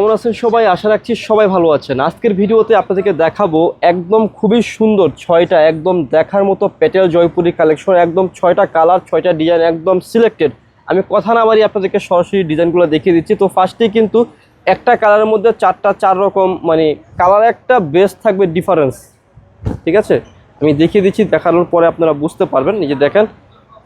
কেমন আছেন সবাই? আশা রাখছি সবাই ভালো আছেন। আজকের ভিডিওতে আপনাদেরকে দেখাবো একদম খুবই সুন্দর 6টা একদম দেখার মতো পেটেল জয়পুরি কালেকশন, একদম 6টা কালার 6টা ডিজাইন একদম সিলেক্টেড। আমি কথা না বাড়ি আপনাদেরকে সরাসরি ডিজাইনগুলো দেখিয়ে দিচ্ছি। তো ফার্স্টেই কিন্তু একটা কালারের মধ্যে চার রকম মানে কালার একটা বেস থাকবে ডিফারেন্স, ঠিক আছে? আমি দেখিয়ে দিচ্ছি, দেখানোর পরে আপনারা বুঝতে পারবেন। নিজে দেখেন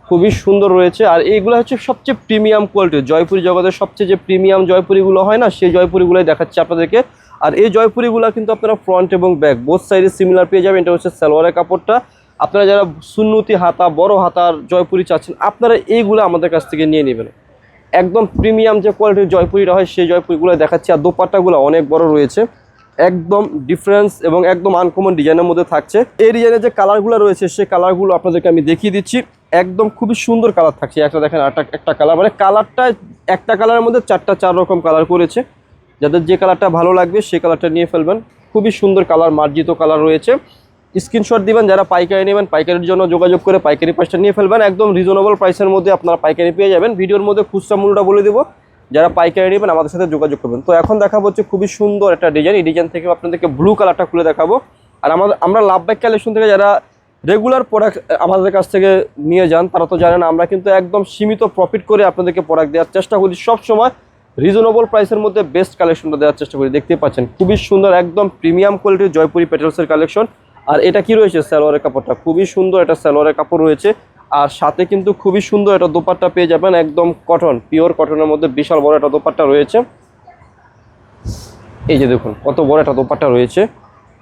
খুবই সুন্দর রয়েছে। আর এইগুলো হচ্ছে সবচেয়ে প্রিমিয়াম কোয়ালিটির জয়পুরি জগতের সবচেয়ে যে প্রিমিয়াম জয়পুরিগুলো হয় না, সেই জয়পুরিগুলোই দেখাচ্ছি আপনাদেরকে। আর এই জয়পুরিগুলো কিন্তু আপনারা ফ্রন্ট এবং ব্যাক বোথ সাইডে সিমিলার পেয়ে যাবেন। এটা হচ্ছে সালোয়ারের কাপড়টা। আপনারা যারা সুন্নতি হাতা বড় হাতার জয়পুরি চাচ্ছেন, আপনারা এইগুলো আমাদের কাছ থেকে নিয়ে নেবেন। একদম প্রিমিয়াম যে কোয়ালিটির জয়পুরিটা হয় সেই জয়পুরিগুলো দেখাচ্ছি। আর দোপাট্টাগুলো অনেক বড় রয়েছে, একদম ডিফারেন্স এবং একদম আনকমন ডিজাইনের মধ্যে থাকছে। এই ডিজাইনের যে কালারগুলো রয়েছে সেই কালারগুলো আপনাদেরকে আমি দেখিয়ে দিচ্ছি। একদম খুবই সুন্দর কালার থাকছে। একটা দেখেন, একটা কালার মানে কালারটা একটা কালারের মধ্যে চার রকম কালার করেছে। যাদের যে কালারটা ভালো লাগবে সেই কালারটা নিয়ে ফেলবেন। খুবই সুন্দর কালার, মার্জিত কালার রয়েছে। স্ক্রিনশট দিবেন। যারা পাইকারি নেবেন পাইকারির জন্য যোগাযোগ করে পাইকারি প্রাইসটা নিয়ে ফেলবেন। একদম রিজনেবল প্রাইসের মধ্যে আপনারা পাইকারি পেয়ে যাবেন। ভিডিওর মধ্যে খুচরা মূল্যটা বলে দেবো। যারা পাইকারি নেবেন আমাদের সাথে যোগাযোগ করবেন। তো এখন দেখাবো হচ্ছে খুবই সুন্দর একটা ডিজাইন। এই ডিজাইন থেকে আপনাদেরকে ব্লু কালারটা খুলে দেখাবো। আর আমরা লাভ বাইক কালেকশন থেকে যারা রেগুলার প্রোডাক্ট আমাদের কাছ থেকে নিয়ে যান তারা তো জানেন আমরা কিন্তু একদম সীমিত প্রফিট করে আপনাদেরকে প্রোডাক্ট দেওয়ার চেষ্টা করি। সবসময় রিজনেবল প্রাইসের মধ্যে বেস্ট কালেকশনটা দেওয়ার চেষ্টা করি। দেখতে পাচ্ছেন খুবই সুন্দর একদম প্রিমিয়াম কোয়ালিটির জয়পুরি পেটেলসের কালেকশন। আর এটা কি রয়েছে, সালোয়ারের কাপড়টা খুবই সুন্দর, এটা সালোয়ারের কাপড় রয়েছে। আর সাথে কিন্তু খুবই সুন্দর একটা দোপাট্টা পেয়ে যাবেন, একদম কটন, পিওর কটনের মধ্যে বিশাল বড় একটা দোপাট্টা রয়েছে। এই যে দেখুন কত বড় একটা দোপাট্টা রয়েছে,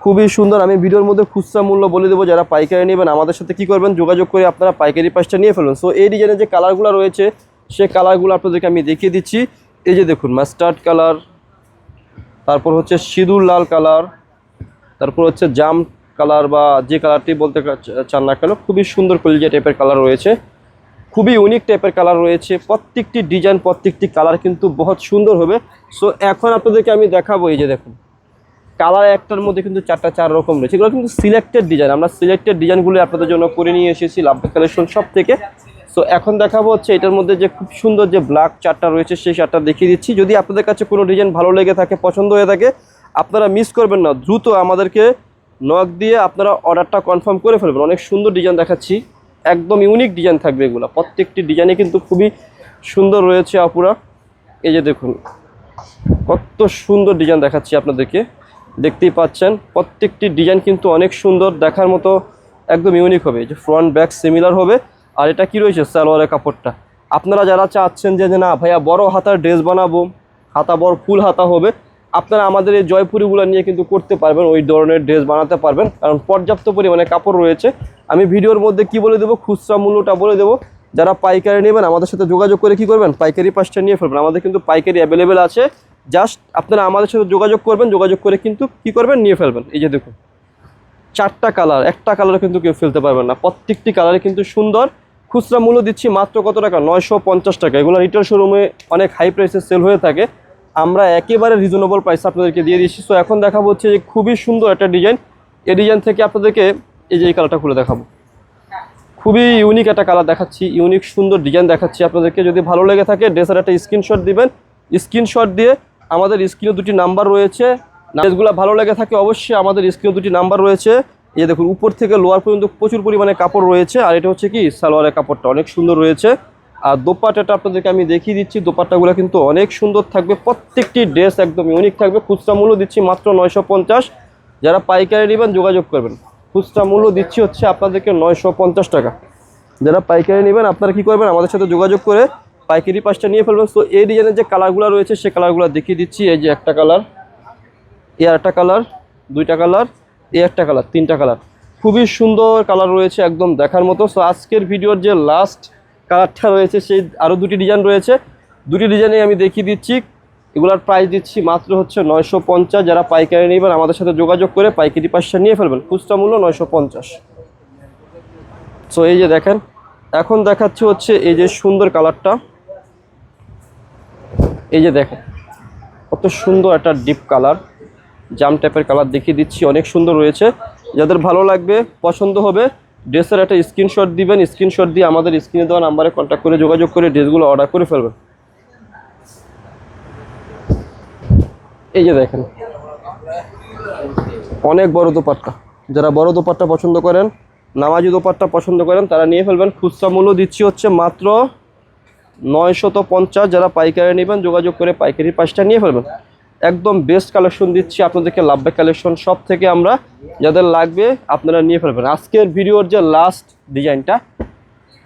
খুবই সুন্দর। আমি ভিডিওর মধ্যে খুচরা মূল্য বলে দেবো। যারা পাইকারি নেবেন আমাদের সাথে কি করবেন, যোগাযোগ করে আপনারা পাইকারি প্রাইসটা নিয়ে ফেলবেন। সো এই ডিজাইনের যে কালারগুলো রয়েছে সেই কালারগুলো আপনাদেরকে আমি দেখিয়ে দিচ্ছি। এই যে দেখুন মাস্টার্ড কালার, তারপর হচ্ছে সিঁদুর লাল কালার, তারপর হচ্ছে জাম কালার বা যে কালারটি বলতে চান না কেন, খুবই সুন্দর কলিজা টাইপের কালার রয়েছে, খুবই ইউনিক টাইপের কালার রয়েছে। প্রত্যেকটি ডিজাইন প্রত্যেকটি কালার কিন্তু বহুত সুন্দর হবে। সো এখন আপনাদেরকে আমি দেখাবো। এই যে দেখুন কালার একটার মধ্যে কিন্তু চার রকম রয়েছে। এগুলো কিন্তু সিলেক্টেড ডিজাইন, আমরা সিলেক্টেড ডিজাইনগুলো আপনাদের জন্য করে নিয়ে এসেছি লাভ কালেকশন সব থেকে। সো এখন দেখাবো হচ্ছে এটার মধ্যে যে খুব সুন্দর যে ব্ল্যাক চারটা রয়েছে সেই চারটা দেখিয়ে দিচ্ছি। যদি আপনাদের কাছে কোনো ডিজাইন ভালো লেগে থাকে, পছন্দ হয়ে থাকে, আপনারা মিস করবেন না, দ্রুত আমাদেরকে নক দিয়ে আপনারা অর্ডারটা কনফার্ম করে ফেলবেন। অনেক সুন্দর ডিজাইন দেখাচ্ছি, একদম ইউনিক ডিজাইন থাকবে এগুলো। প্রত্যেকটি ডিজাইনে কিন্তু খুবই সুন্দর রয়েছে আপুরা। এই যে দেখুন কত সুন্দর ডিজাইন দেখাচ্ছি আপনাদেরকে, দেখতেই পাচ্ছেন। প্রত্যেকটি ডিজাইন কিন্তু অনেক সুন্দর, দেখার মতো একদম ইউনিক হবে। যে ফ্রন্ট ব্যাক সিমিলার হবে। আর এটা কি রয়েছে, সালোয়ারের কাপড়টা। আপনারা যারা চাচ্ছেন যে না ভাইয়া বড় হাতার ড্রেস বানাবো, হাতা বড় ফুল হাতা হবে, আপনারা আমাদের এই জয়পুরিগুলো নিয়ে কিন্তু করতে পারবেন, ওই ধরনের ড্রেস বানাতে পারবেন, কারণ পর্যাপ্ত পরিমাণে কাপড় রয়েছে। আমি ভিডিওর মধ্যে কি বলে দেবো, খুচরা মূল্যটা বলে দেবো। যারা পাইকারি নেবেন আমাদের সাথে যোগাযোগ করে কি করবেন, পাইকারি পাঁচটা নিয়ে ফেলবেন। আমাদের কিন্তু পাইকারি অ্যাভেলেবেল আছে, জাস্ট আপনারা আমাদের সাথে যোগাযোগ করবেন, যোগাযোগ করে কিন্তু কি করবেন, নিয়ে ফেলবেন। এই যে দেখুন চারটা কালার, একটা কালারে কিন্তু কেউ ফেলতে পারবেন না, প্রত্যেকটি কালারে কিন্তু সুন্দর। খুচরা মূল্য দিচ্ছি মাত্র কত টাকা, 950 টাকা। এগুলো রিটেল শোরুমে অনেক হাই প্রাইসে সেল হয়ে থাকে, আমরা একেবারে রিজনেবল প্রাইস আপনাদেরকে দিয়ে দিচ্ছি। সো এখন দেখাবো হচ্ছে যে খুবই সুন্দর একটা ডিজাইন। এই ডিজাইন থেকে আপনাদেরকে এই যে এই কালারটা খুলে দেখাবো, খুবই ইউনিক একটা কালার দেখাচ্ছি, ইউনিক সুন্দর ডিজাইন দেখাচ্ছি আপনাদেরকে। যদি ভালো লেগে থাকে ড্রেসের একটা স্ক্রিনশট দিবেন। স্ক্রিনশট দিয়ে আমাদের স্ক্রিনে দুটি নাম্বার রয়েছে, ড্রেসগুলো ভালো লেগে থাকে অবশ্যই আমাদের স্ক্রিনে দুটি নাম্বার রয়েছে। এই দেখুন উপর থেকে লোয়ার পর্যন্ত প্রচুর পরিমাণে কাপড় রয়েছে। আর এটা হচ্ছে কি সালোয়ারের কাপড়টা অনেক সুন্দর রয়েছে। আর দোপাট্টাটা আপনাদেরকে আমি দেখিয়ে দিচ্ছি, দোপাট্টাগুলো কিন্তু অনেক সুন্দর থাকবে, প্রত্যেকটি ড্রেস একদম ইউনিক থাকবে। খুচরা মূল্য দিচ্ছি মাত্র 950। যারা পাইকারি নেবেন যোগাযোগ করবেন। খুচরা মূল্য দিচ্ছি হচ্ছে আপনাদেরকে 950 টাকা। যারা পাইকারি নেবেন আপনারা কি করবেন, আমাদের সাথে যোগাযোগ করে পাইকারি পাঁচটা নিয়ে ফেলবেন। তো এই ডিজাইনের যে কালারগুলো রয়েছে সেই কালারগুলো দেখিয়ে দিচ্ছি। এই যে একটা কালার, এই একটা কালার, দুইটা কালার, এই একটা কালার, তিনটা কালার, খুবই সুন্দর কালার রয়েছে, একদম দেখার মতো। সো আজকের ভিডিওর যে লাস্ট কালারটা রয়েছে সেই আরও দুটি ডিজাইন রয়েছে, দুটি ডিজাইনে আমি দেখিয়ে দিচ্ছি। এগুলার প্রাইস দিচ্ছি মাত্র হচ্ছে 950। যারা পাইকারি নেবেন আমাদের সাথে যোগাযোগ করে পাইকারি পাঁচটা নিয়ে ফেলবেন। খুচরা মূল্য 950। সো এই যে দেখেন এখন দেখাচ্ছি হচ্ছে এই যে সুন্দর কালারটা। এই যে দেখেন কত সুন্দর একটা ডিপ কালার, জাম টাইপের কালার দেখিয়ে দিচ্ছি, অনেক সুন্দর রয়েছে। যাদের ভালো লাগবে পছন্দ হবে ড্রেসের একটা স্ক্রিনশট দিবেন। স্ক্রিনশট দিয়ে আমাদের স্ক্রিনে দেওয়া নাম্বারে কন্ট্যাক্ট করে যোগাযোগ করে ড্রেসগুলো অর্ডার করে ফেলবেন। এই যে দেখেন অনেক বড় দোপাট্টা, যারা বড় দোপাট্টা পছন্দ করেন, নামাজি দোপাট্টা পছন্দ করেন, তারা নিয়ে ফেলবেন। খুচরা মূল্য দিচ্ছি হচ্ছে মাত্র 950। যারা পাইকারি নেবেন যোগাযোগ করে পাইকারি প্রাইসটা নিয়ে ফেলবেন। একদম বেস্ট কালেকশন দিচ্ছি আপনাদেরকে, লাভবাই কালেকশন সব থেকে আমরা, যাদের লাগবে আপনারা নিয়ে ফেলবেন। আজকের ভিডিওর যে লাস্ট ডিজাইনটা,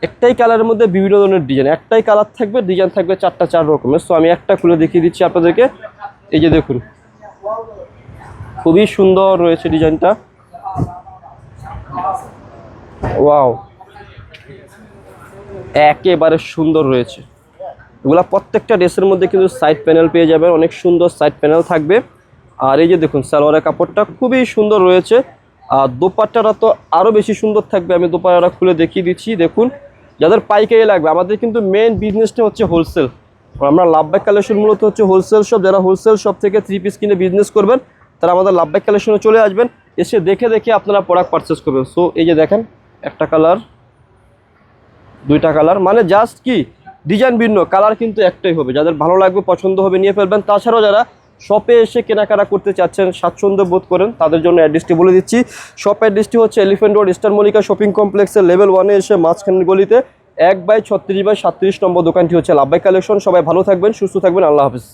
একটাই কালারের মধ্যে বিভিন্ন ধরনের ডিজাইন, একটাই কালার থাকবে, ডিজাইন থাকবে 4 রকমের। সো আমি একটা খুলে দেখিয়ে দিচ্ছি আপনাদেরকে। এই যে দেখুন, খুবই সুন্দর রয়েছে ডিজাইনটা, ওয়াও, একেবারে সুন্দর রয়েছে। এগুলা প্রত্যেকটা ড্রেসের মধ্যে কিন্তু সাইড প্যানেল পেয়ে যাবেন, অনেক সুন্দর সাইড প্যানেল থাকবে। আর এই যে দেখুন সালোয়ারের কাপড়টা খুবই সুন্দর রয়েছে, আর দোপাট্টাটা তো আরও বেশি সুন্দর থাকবে। আমি দোপাট্টাটা খুলে দেখিয়ে দিচ্ছি। দেখুন, যাদের পাইকারি লাগবে, আমাদের কিন্তু মেন বিজনেসটা হচ্ছে হোলসেল। আমরা লাভবাই কালেকশন মূলত হচ্ছে হোলসেল শপ। যারা হোলসেল শপ থেকে 3 পিস কিনে বিজনেস করবেন, তারা আমাদের লাভবাই কালেকশনে চলে আসবেন, এসে দেখে দেখে আপনারা প্রোডাক্ট পারচেস করবেন। সো এই যে দেখেন, একটা কালার, দুইটা কালার, মানে জাস্ট কি ডিজাইন ভিন্ন, কালার কিন্তু একটাই হবে। যাদের ভালো লাগবে, পছন্দ হবে, নিয়ে ফেলবেন। তাছাড়াও যারা শপে এসে কেনাকাটা করতে চাচ্ছেন, স্বাচ্ছন্দ্য বোধ করেন, তাদের জন্য অ্যাড্রেসটি বলে দিচ্ছি। শপ অ্যাড্রেসটি হচ্ছে elephant road, star Mallika shopping কমপ্লেক্সের লেভেল 1-এ এসে মাঝখানের গলিতে 1/36/37 নম্বর দোকানটি হচ্ছে লাভবাই কালেকশন। সবাই ভালো থাকবেন, সুস্থ থাকবেন, আল্লাহ হাফিজ।